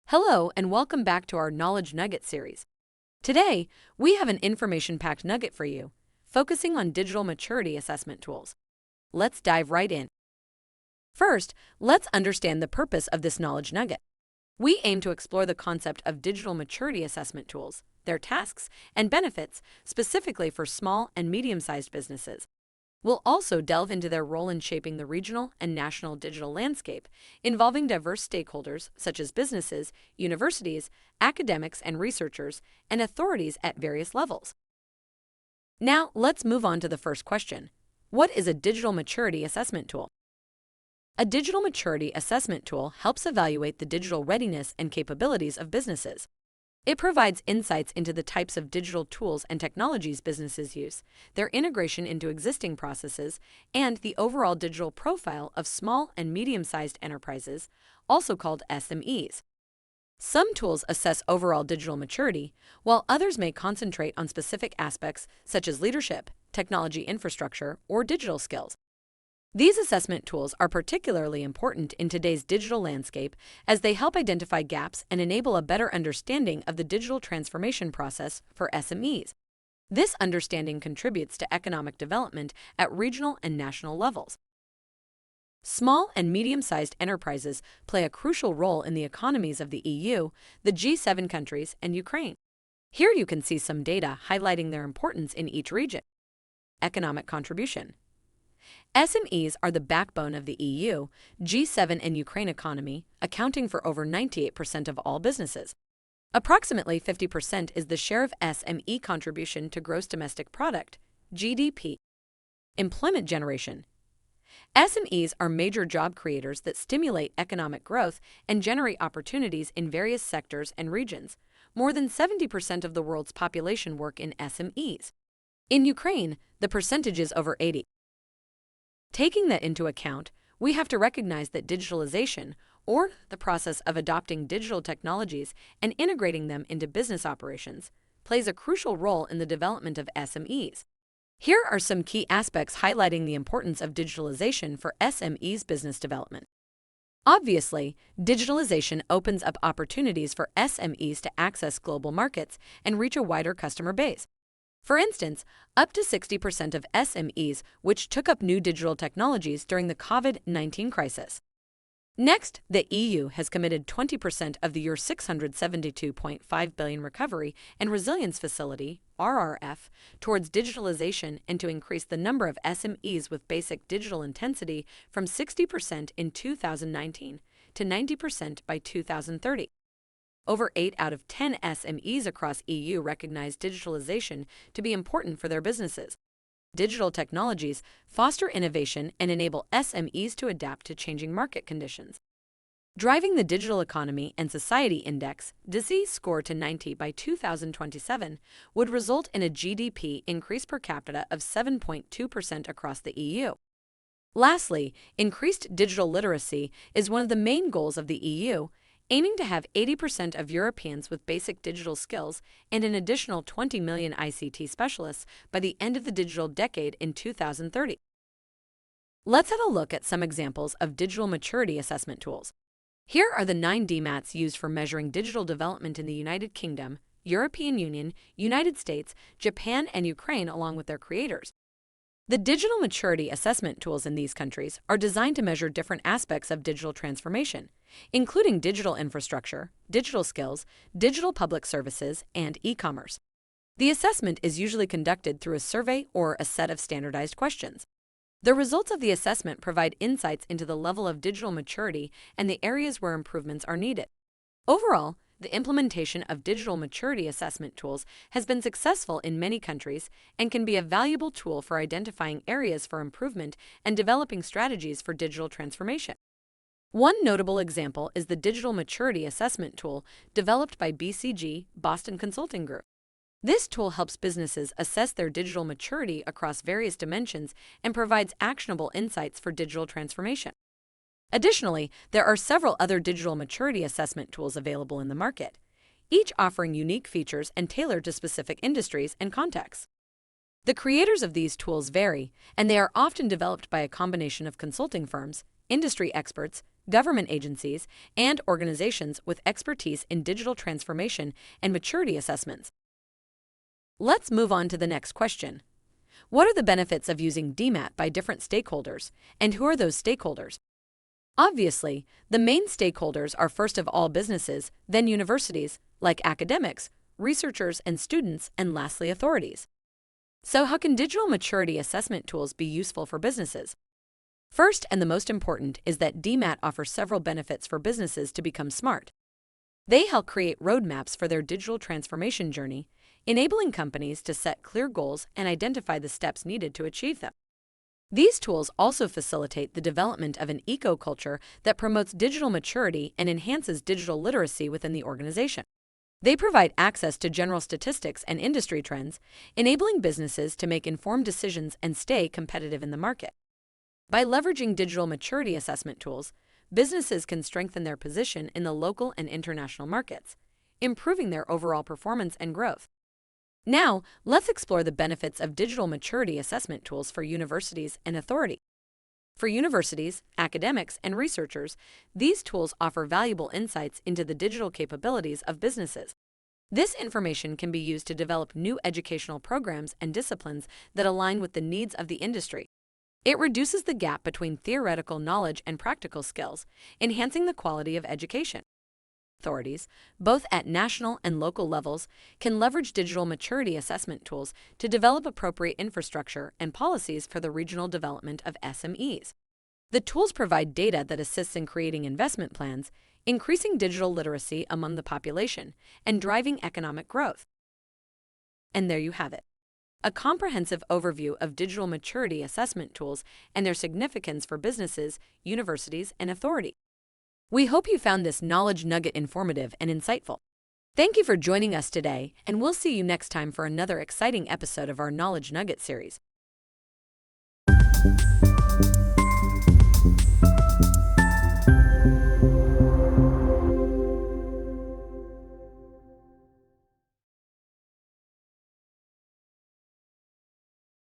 Hello, and welcome back to our Knowledge Nugget series. Today, we have an information-packed nugget for you, focusing on digital maturity assessment tools. Let's dive right in. First, let's understand the purpose of this Knowledge Nugget. We aim to explore the concept of digital maturity assessment tools, their tasks and benefits, specifically for small and medium-sized businesses. We'll also delve into their role in shaping the regional and national digital landscape, involving diverse stakeholders such as businesses, universities, academics and researchers, and authorities at various levels. Now, let's move on to the first question. What is a digital maturity assessment tool? A digital maturity assessment tool helps evaluate the digital readiness and capabilities of businesses. It provides insights into the types of digital tools and technologies businesses use, their integration into existing processes, and the overall digital profile of small and medium-sized enterprises, also called SMEs. Some tools assess overall digital maturity, while others may concentrate on specific aspects such as leadership, technology infrastructure, or digital skills. These assessment tools are particularly important in today's digital landscape as they help identify gaps and enable a better understanding of the digital transformation process for SMEs. This understanding contributes to economic development at regional and national levels. Small and medium-sized enterprises play a crucial role in the economies of the EU, the G7 countries, and Ukraine. Here you can see some data highlighting their importance in each region. Economic contribution. SMEs are the backbone of the EU, G7 and Ukraine economy, accounting for over 98% of all businesses. Approximately 50% is the share of SME contribution to gross domestic product, GDP. Employment generation. SMEs are major job creators that stimulate economic growth and generate opportunities in various sectors and regions. More than 70% of the world's population work in SMEs. In Ukraine, the percentage is over 80%. Taking that into account, we have to recognize that digitalization, or the process of adopting digital technologies and integrating them into business operations, plays a crucial role in the development of SMEs. Here are some key aspects highlighting the importance of digitalization for SMEs' business development. Obviously, digitalization opens up opportunities for SMEs to access global markets and reach a wider customer base. For instance, up to 60% of SMEs which took up new digital technologies during the COVID-19 crisis. Next, the EU has committed 20% of the Euro 672.5 billion Recovery and Resilience Facility, RRF, towards digitalization and to increase the number of SMEs with basic digital intensity from 60% in 2019 to 90% by 2030. Over 8 out of 10 SMEs across EU recognize digitalization to be important for their businesses. Digital technologies foster innovation and enable SMEs to adapt to changing market conditions. Driving the Digital Economy and Society Index (DESI) score to 90 by 2027 would result in a GDP increase per capita of 7.2% across the EU. Lastly, increased digital literacy is one of the main goals of the EU, aiming to have 80% of Europeans with basic digital skills and an additional 20 million ICT specialists by the end of the digital decade in 2030. Let's have a look at some examples of digital maturity assessment tools. Here are the 9 DMATs used for measuring digital development in the United Kingdom, European Union, United States, Japan, and Ukraine along with their creators. The digital maturity assessment tools in these countries are designed to measure different aspects of digital transformation, including digital infrastructure, digital skills, digital public services, and e-commerce. The assessment is usually conducted through a survey or a set of standardized questions. The results of the assessment provide insights into the level of digital maturity and the areas where improvements are needed. Overall, the implementation of digital maturity assessment tools has been successful in many countries and can be a valuable tool for identifying areas for improvement and developing strategies for digital transformation. One notable example is the Digital Maturity Assessment Tool developed by BCG, Boston Consulting Group. This tool helps businesses assess their digital maturity across various dimensions and provides actionable insights for digital transformation. Additionally, there are several other digital maturity assessment tools available in the market, each offering unique features and tailored to specific industries and contexts. The creators of these tools vary, and they are often developed by a combination of consulting firms, industry experts, government agencies, and organizations with expertise in digital transformation and maturity assessments. Let's move on to the next question. What are the benefits of using DMAT by different stakeholders, and who are those stakeholders? Obviously, the main stakeholders are first of all businesses, then universities, like academics, researchers and students, and lastly authorities. So how can digital maturity assessment tools be useful for businesses? First and the most important is that DMAT offers several benefits for businesses to become smart. They help create roadmaps for their digital transformation journey, enabling companies to set clear goals and identify the steps needed to achieve them. These tools also facilitate the development of an eco-culture that promotes digital maturity and enhances digital literacy within the organization. They provide access to general statistics and industry trends, enabling businesses to make informed decisions and stay competitive in the market. By leveraging digital maturity assessment tools, businesses can strengthen their position in the local and international markets, improving their overall performance and growth. Now, let's explore the benefits of digital maturity assessment tools for universities and authorities. For universities, academics, and researchers, these tools offer valuable insights into the digital capabilities of businesses. This information can be used to develop new educational programs and disciplines that align with the needs of the industry. It reduces the gap between theoretical knowledge and practical skills, enhancing the quality of education. Authorities, both at national and local levels, can leverage digital maturity assessment tools to develop appropriate infrastructure and policies for the regional development of SMEs. The tools provide data that assists in creating investment plans, increasing digital literacy among the population, and driving economic growth. And there you have it, a comprehensive overview of digital maturity assessment tools and their significance for businesses, universities, and authorities. We hope you found this knowledge nugget informative and insightful. Thank you for joining us today, and we'll see you next time for another exciting episode of our Knowledge Nugget series.